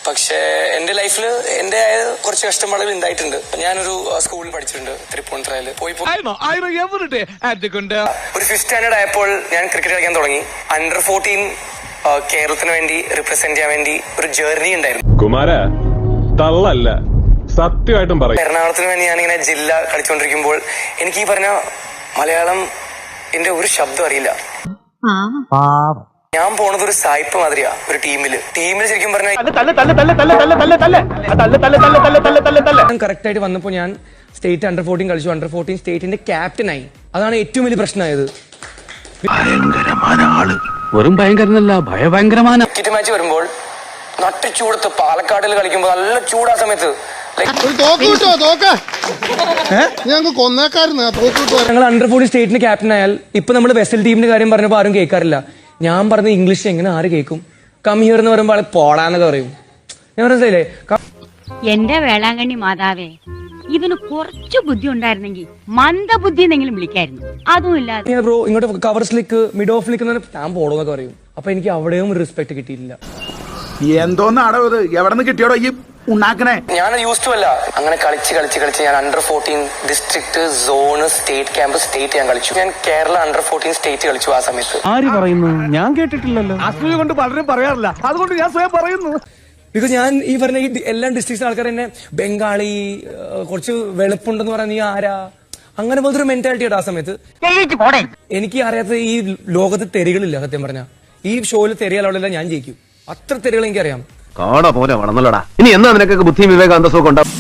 പക്ഷേ എന്റെ ലൈഫിൽ എന്റെ കുറച്ച് കഷ്ടപ്പാടുകൾ ഉണ്ടായിട്ടുണ്ട്. ഞാനൊരു സ്കൂളിൽ പഠിച്ചിട്ടുണ്ട്, തൃപ്പൂണിത്തുറയിൽ പോയി ഒരു 5th സ്റ്റാൻഡേർഡ് ആയപ്പോൾ ഞാൻ ക്രിക്കറ്റ് കളിക്കാൻ തുടങ്ങി. അണ്ടർ 14 കേരളത്തിന് വേണ്ടി റിപ്രസെന്റ് ചെയ്യാൻ വേണ്ടി ഒരു ജേർണി ഉണ്ടായിരുന്നു. കുമാര തള്ളല്ല, സത്യമായിട്ടും പറയും. എറണാകുളത്തിന് വേണ്ടി ഞാനിങ്ങനെ ജില്ല കളിച്ചുകൊണ്ടിരിക്കുമ്പോൾ എനിക്ക് ഈ പറഞ്ഞ മലയാളം എന്റെ ഒരു ശബ്ദം അറിയില്ല. ഞാൻ പോണത് ഒരു സായിപ്പ് മാതിരിയാ. ഒരു ടീമില് ശരിക്കും പറഞ്ഞാൽ കറക്റ്റ് ആയിട്ട് വന്നപ്പോ ഞാൻ സ്റ്റേറ്റ് അണ്ടർ 14 കളിച്ചു. അണ്ടർ 14 സ്റ്റേറ്റിന്റെ ക്യാപ്റ്റനായി. അതാണ് ഏറ്റവും വലിയ പ്രശ്നമായത്. വെറും ഭയങ്കരനല്ല, ഭയങ്കരமான ക്രിക്കറ്റ് മാച്ച് വരുമ്പോൾ നട്ട് ചൂടത്ത് പാലക്കാടിൽ കളിക്കുമ്പോൾ നല്ല ചൂടാ സമയത്ത് ഞങ്ങൾ അണ്ടർ 14 സ്റ്റേറ്റിന്റെ ക്യാപ്റ്റൻ ആയാൽ ഇപ്പൊ നമ്മൾ വെസൽ ടീമിന്റെ കാര്യം പറഞ്ഞപ്പോ ആരും കേൾക്കാറില്ല. ഞാൻ പറഞ്ഞ ഇംഗ്ലീഷ് എങ്ങനെ ആര് കേൾക്കും? കം ഹിയർ എന്ന് പറയുമ്പോൾ പോടാന്നൊക്കെ പറയും. ഞാൻ മനസ്സിലായില്ലേ? എന്റെ വേളാങ്കണ്ണി മാതാവേ, ഇവന് കുറച്ചു ബുദ്ധി ഉണ്ടായിരുന്നെങ്കിൽ മന്ദബുദ്ധി എന്നെങ്കിലും വിളിക്കായിരുന്നു. അതും ഇല്ലാതെ ബ്രോ ഇങ്ങോട്ട് കവർ സ്ലിക്ക് മിഡ് ഓഫ് ലിക്ക് ഞാൻ പോടോന്നൊക്കെ പറയും. അപ്പൊ എനിക്ക് അവിടെയും റെസ്പെക്ട് കിട്ടിയിട്ടില്ല. എന്തോന്നാടോ ഇത്? എവിടെ നിന്ന് കിട്ടിയോടോ ഈ ഉണ്ടാക്കണേ? ഞാൻ യൂസ് ടു അല്ല. അങ്ങനെ കളിച്ച് ഞാൻ under 14 district, zone, state camp, state ഞാൻ കളിച്ചു. ഞാൻ കേരള അണ്ടർ 14 സ്റ്റേറ്റ് കളിച്ചു ആ സമയത്ത്. ആര് പറയുന്നു? ഞാൻ കേട്ടിട്ടില്ലല്ലോ. അസൂയ കൊണ്ട് പലരും പറയാറില്ല, അതുകൊണ്ട് ഞാൻ സ്വയം പറയുന്നു. ബിക്കോസ് ഞാൻ ഈ പറഞ്ഞ ഈ എല്ലാ ഡിസ്ട്രിക്ട്സിലെ ആൾക്കാർ എന്നെ ബംഗാളി, കുറച്ച് വെളുപ്പുണ്ടെന്ന് പറയാൻ നീ ആരാ, അങ്ങനെ പോലത്തെ ഒരു മെന്റാലിറ്റി ഉണ്ട് ആ സമയത്ത്. എനിക്ക് അറിയാത്ത ഈ ലോകത്ത് തെറികളില്ല. സത്യം പറഞ്ഞ ഈ ഷോയിൽ തെറിയാലോടെല്ലാം ഞാൻ ജയിക്കും. അത്ര തെറികൾ എനിക്കറിയാം. കാണാ പോലെ വളർന്നല്ലോടാ. ഇനി എന്നാ നിനക്കൊക്കെ ബുദ്ധിയും വിവേകാന്തസവും ഉണ്ടാവും?